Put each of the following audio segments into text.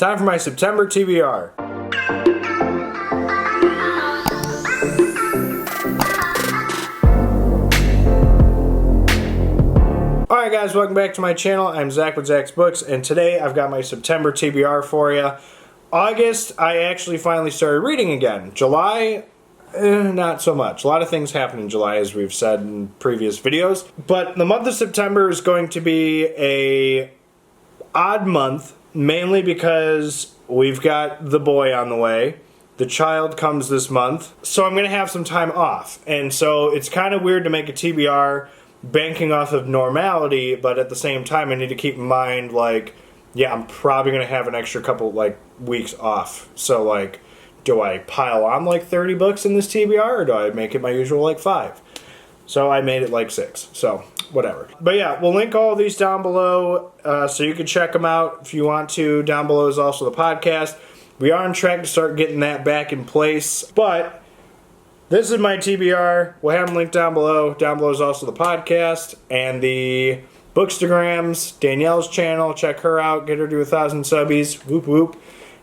Time for my September TBR. Alright guys, welcome back to my channel. I'm Zach with Zacks Books, and today I've got my September TBR for you. August, I actually finally started reading again. July, not so much. A lot of things happen in July, as we've said in previous videos. But the month of September is going to be a odd month, mainly because we've got the boy on the way. The child comes this month, so I'm going to have some time off. And so it's kind of weird to make a TBR banking off of normality, but at the same time I need to keep in mind, like, yeah, I'm probably going to have an extra couple, like, weeks off. So, like, do I pile on, like, 30 books in this TBR, or do I make it my usual, like, 5? So I made it, like, 6. So, whatever. But, yeah, we'll link all of these down below, so you can check them out if you want to. Down below is also the podcast. We are on track to start getting that back in place, but this is my TBR. We'll have them linked down below. Down below is also the podcast and the Bookstagrams, Danielle's channel. Check her out. Get her to 1,000 subbies. Whoop whoop.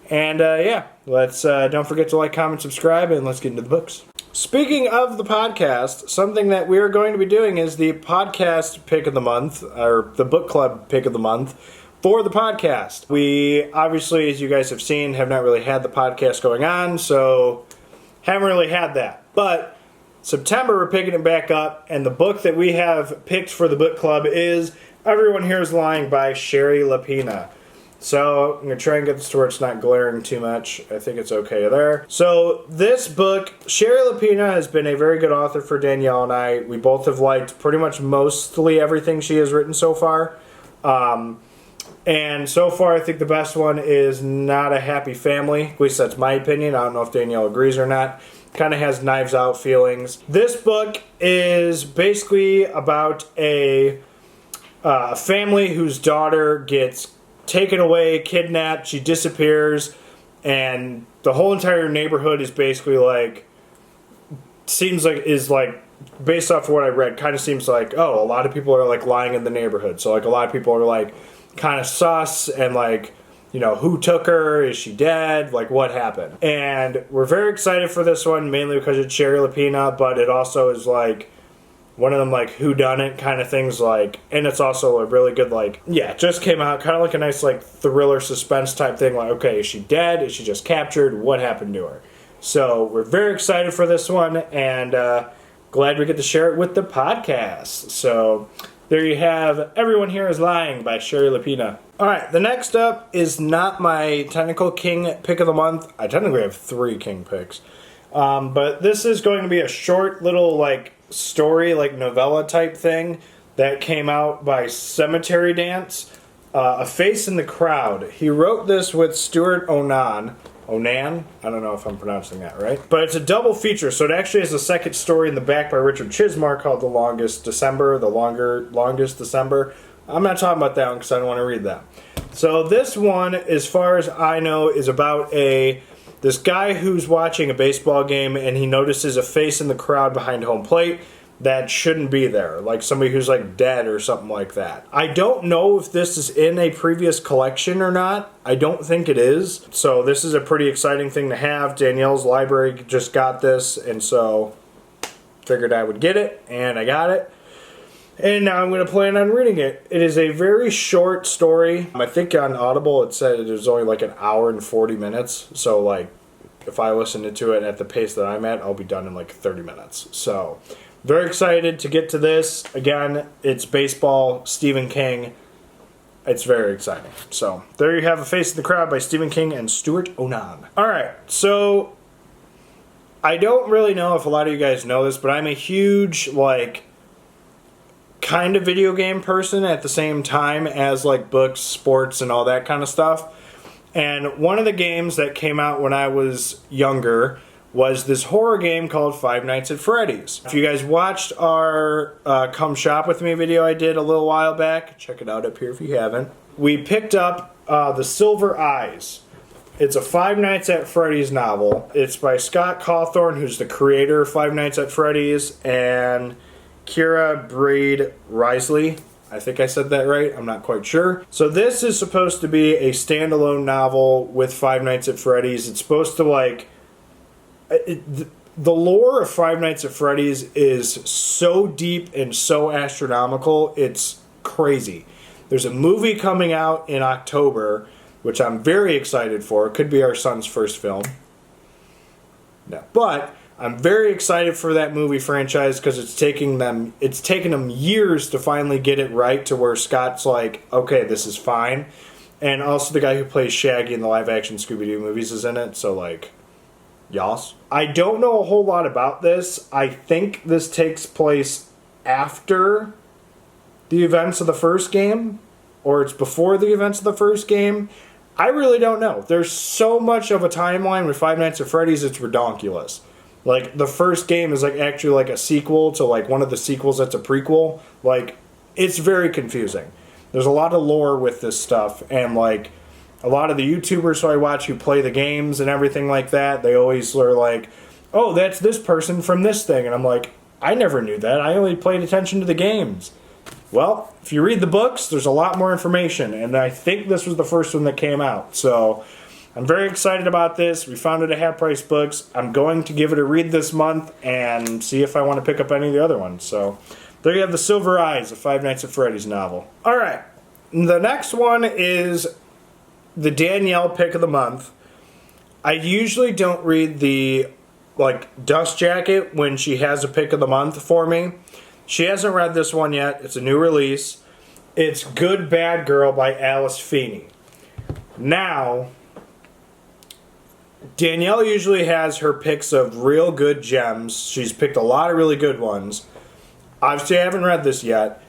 And yeah, let's don't forget to like, comment, subscribe, and let's get into the books. Speaking of the podcast, something that we're going to be doing is the podcast pick of the month, or the book club pick of the month for the podcast. We obviously, as you guys have seen, have not really had the podcast going on, so haven't really had that. But September, we're picking it back up, and the book that we have picked for the book club is Everyone Here is Lying by Shari Lapena. So I'm going to try and get this to where it's not glaring too much. I think it's okay there. So this book, Shari Lapena has been a very good author for Danielle and I. We both have liked pretty much mostly everything she has written so far. And so far, I think the best one is Not a Happy Family. At least that's my opinion. I don't know if Danielle agrees or not. Kind of has Knives Out feelings. This book is basically about a family whose daughter gets taken away, kidnapped, she disappears, and the whole entire neighborhood is basically like, based off of what I read, kind of seems like, oh, a lot of people are like lying in the neighborhood. So like a lot of people are like kind of sus and like, you know, who took her? Is she dead? Like, what happened? And we're very excited for this one, mainly because it's Shari Lapena, but it also is like one of them like whodunit kind of things, like, and it's also a really good, like, yeah, it just came out, kind of like a nice like thriller suspense type thing, like, okay, is she dead? Is she just captured? What happened to her? So we're very excited for this one, and glad we get to share it with the podcast. So there you have Everyone Here is Lying by Shari Lapena. Alright, the next up is not my technical King pick of the month. I technically have 3 King picks. But this is going to be a short little like story, like novella type thing that came out by Cemetery Dance. A Face in the Crowd. He wrote this with Stuart Onan. Onan? I don't know if I'm pronouncing that right. But it's a double feature, so it actually has a second story in the back by Richard Chismar called The Longest December. Longest December. I'm not talking about that one because I don't want to read that. So this one, as far as I know, is about this guy who's watching a baseball game and he notices a face in the crowd behind home plate that shouldn't be there, like somebody who's like dead or something like that. I don't know if this is in a previous collection or not. I don't think it is. So this is a pretty exciting thing to have. Danielle's library just got this, and so figured I would get it, and I got it. And now I'm going to plan on reading it. It is a very short story. I think on Audible it said it was only like an hour and 40 minutes. So like if I listen to it at the pace that I'm at, I'll be done in like 30 minutes. So very excited to get to this. Again, it's baseball, Stephen King. It's very exciting. So there you have A Face in the Crowd by Stephen King and Stuart Onan. Alright, so I don't really know if a lot of you guys know this, but I'm a huge like kind of video game person at the same time as like books, sports, and all that kind of stuff. And one of the games that came out when I was younger was this horror game called Five Nights at Freddy's. If you guys watched our Come Shop With Me video I did a little while back, check it out up here if you haven't. We picked up The Silver Eyes. It's a Five Nights at Freddy's novel. It's by Scott Cawthorn, who's the creator of Five Nights at Freddy's, and Kira Braid Risley. I think I said that right. I'm not quite sure. So this is supposed to be a standalone novel with Five Nights at Freddy's. It's supposed to like... the lore of Five Nights at Freddy's is so deep and so astronomical, it's crazy. There's a movie coming out in October, which I'm very excited for. It could be our son's first film. No. But I'm very excited for that movie franchise because it's taken them years to finally get it right to where Scott's like, okay, this is fine. And also the guy who plays Shaggy in the live-action Scooby-Doo movies is in it, so like... Yas. I don't know a whole lot about this. I think this takes place after the events of the first game, or it's before the events of the first game. I really don't know. There's so much of a timeline with Five Nights at Freddy's, it's redonkulous. Like, the first game is like actually like a sequel to like one of the sequels that's a prequel. Like, it's very confusing. There's a lot of lore with this stuff, and like... A lot of the YouTubers who I watch who play the games and everything like that, they always are like, oh, that's this person from this thing. And I'm like, I never knew that. I only paid attention to the games. Well, if you read the books, there's a lot more information. And I think this was the first one that came out. So I'm very excited about this. We found it at Half Price Books. I'm going to give it a read this month and see if I want to pick up any of the other ones. So there you have The Silver Eyes, a Five Nights at Freddy's novel. All right. The next one is... the Danielle pick of the month. I usually don't read the Dust Jacket when she has a pick of the month for me. She hasn't read this one yet. It's a new release. It's Good Bad Girl by Alice Feeney. Now, Danielle usually has her picks of real good gems. She's picked a lot of really good ones. Obviously, I haven't read this yet.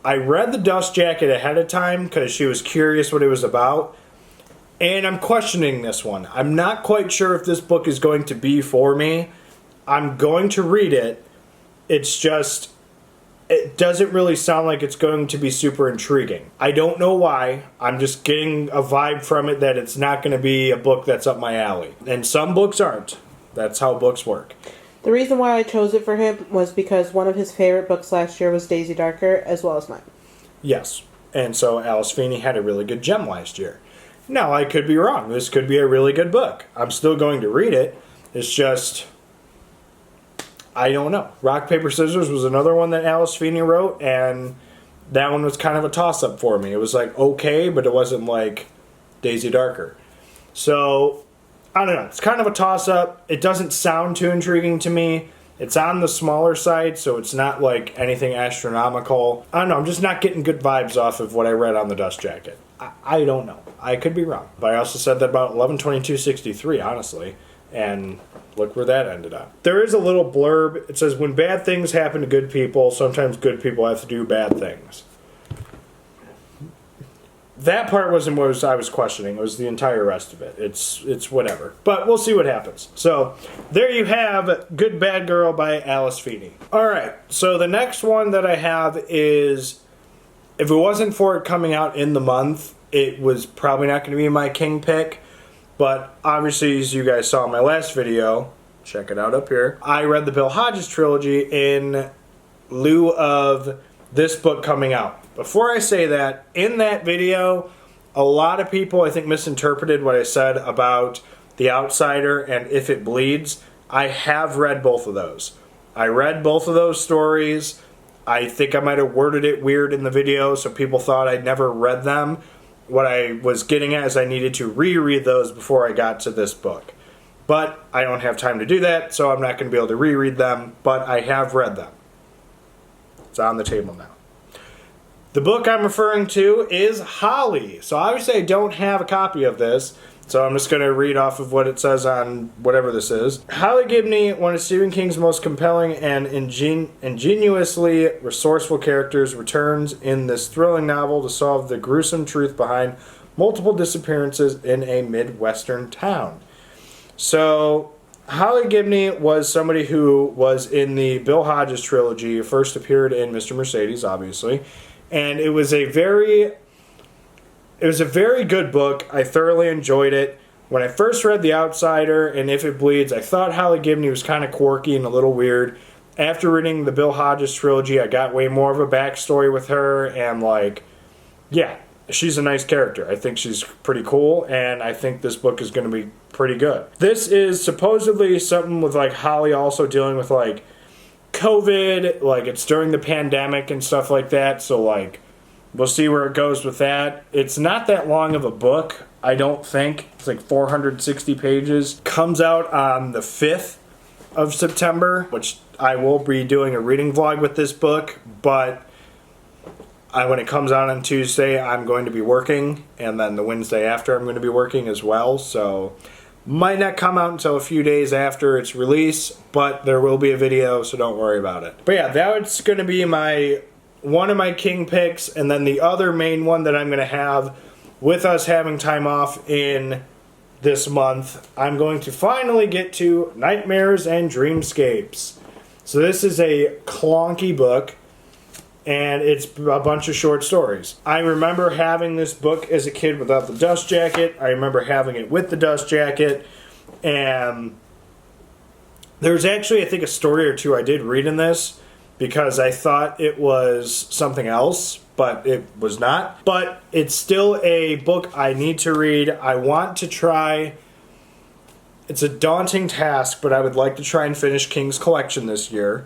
I read the Dust Jacket ahead of time because she was curious what it was about. And I'm questioning this one. I'm not quite sure if this book is going to be for me. I'm going to read it. It's just, it doesn't really sound like it's going to be super intriguing. I don't know why. I'm just getting a vibe from it that it's not going to be a book that's up my alley. And some books aren't. That's how books work. The reason why I chose it for him was because one of his favorite books last year was Daisy Darker, as well as mine. Yes. And so Alice Feeney had a really good gem last year. Now, I could be wrong. This could be a really good book. I'm still going to read it. It's just, I don't know. Rock, Paper, Scissors was another one that Alice Feeney wrote, and that one was kind of a toss-up for me. It was like, okay, but it wasn't like Daisy Darker. So, I don't know. It's kind of a toss-up. It doesn't sound too intriguing to me. It's on the smaller side, so it's not like anything astronomical. I don't know. I'm just not getting good vibes off of what I read on the Dust Jacket. I don't know. I could be wrong. But I also said that about 11/22/63, honestly. And look where that ended up. There is a little blurb. It says, when bad things happen to good people, sometimes good people have to do bad things. That part wasn't what I was questioning. It was the entire rest of it. It's whatever. But we'll see what happens. So, there you have Good Bad Girl by Alice Feeney. Alright, so the next one that I have is... if it wasn't for it coming out in the month, it was probably not going to be my king pick. But obviously, as you guys saw in my last video, check it out up here, I read the Bill Hodges trilogy in lieu of this book coming out. Before I say that, in that video, a lot of people, I think, misinterpreted what I said about The Outsider and If It Bleeds. I have read both of those. I read both of those stories. I think I might have worded it weird in the video, so people thought I'd never read them. What I was getting at is I needed to reread those before I got to this book. But I don't have time to do that, so I'm not going to be able to reread them, but I have read them. It's on the table now. The book I'm referring to is Holly. So obviously I don't have a copy of this, so I'm just going to read off of what it says on whatever this is. Holly Gibney, one of Stephen King's most compelling and ingenuously resourceful characters, returns in this thrilling novel to solve the gruesome truth behind multiple disappearances in a Midwestern town. So, Holly Gibney was somebody who was in the Bill Hodges trilogy, first appeared in Mr. Mercedes, obviously, and it was a very good book. I thoroughly enjoyed it. When I first read The Outsider and If It Bleeds, I thought Holly Gibney was kind of quirky and a little weird. after reading the Bill Hodges trilogy, I got way more of a backstory with her, and like, yeah, she's a nice character. I think she's pretty cool, and I think this book is going to be pretty good. This is supposedly something with like Holly also dealing with like COVID, like it's during the pandemic and stuff like that, so like we'll see where it goes with that. It's not that long of a book, I don't think. It's like 460 pages. Comes out on the 5th of September, which I will be doing a reading vlog with this book, but when it comes out on Tuesday, I'm going to be working, and then the Wednesday after I'm going to be working as well, so might not come out until a few days after its release, but there will be a video, so don't worry about it. But yeah, that's going to be one of my king picks, and then the other main one that I'm going to have with us having time off in this month, I'm going to finally get to Nightmares and Dreamscapes. So this is a clunky book, and it's a bunch of short stories. I remember having this book as a kid without the dust jacket. I remember having it with the dust jacket, and there's actually, I think, a story or two I did read in this because I thought it was something else, but it was not. But it's still a book I need to read. I want to try. It's a daunting task, but I would like to try and finish King's Collection this year.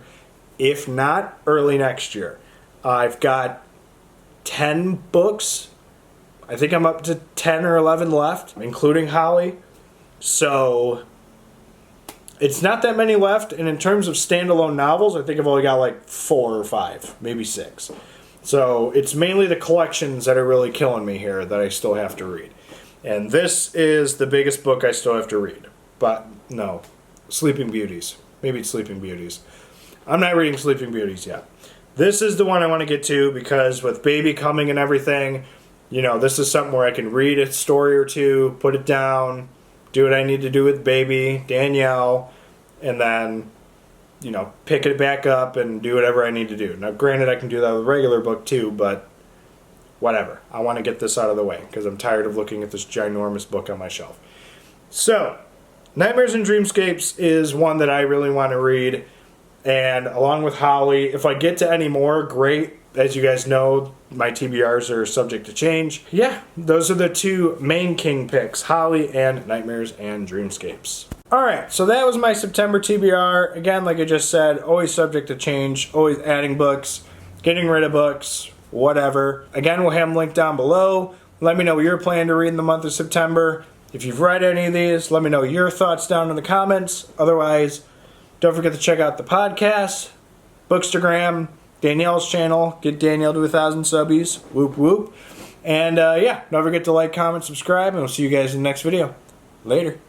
If not, early next year. I've got 10 books. I think I'm up to 10 or 11 left, including Holly. So it's not that many left. And in terms of standalone novels, I think I've only got like 4 or 5, maybe 6. So it's mainly the collections that are really killing me here that I still have to read. And this is the biggest book I still have to read. But no, Sleeping Beauties. Maybe it's Sleeping Beauties. I'm not reading Sleeping Beauties yet. This is the one I want to get to because with baby coming and everything, you know, this is something where I can read a story or two, put it down, do what I need to do with baby, Danielle, and then, you know, pick it back up and do whatever I need to do. Now, granted, I can do that with a regular book too, but whatever. I want to get this out of the way because I'm tired of looking at this ginormous book on my shelf. So, Nightmares and Dreamscapes is one that I really want to read. And along with Holly, if I get to any more, great. As you guys know, my TBRs are subject to change. Yeah, those are the two main king picks, Holly and Nightmares and Dreamscapes. Alright, so that was my September TBR. Again, like I just said, always subject to change, always adding books, getting rid of books, whatever. Again, we'll have them linked down below. Let me know what you're planning to read in the month of September. If you've read any of these, let me know your thoughts down in the comments. Otherwise, don't forget to check out the podcast, Bookstagram, Danielle's channel. Get Danielle to 1,000 subbies. Whoop whoop. And yeah, don't forget to like, comment, subscribe, and we'll see you guys in the next video. Later.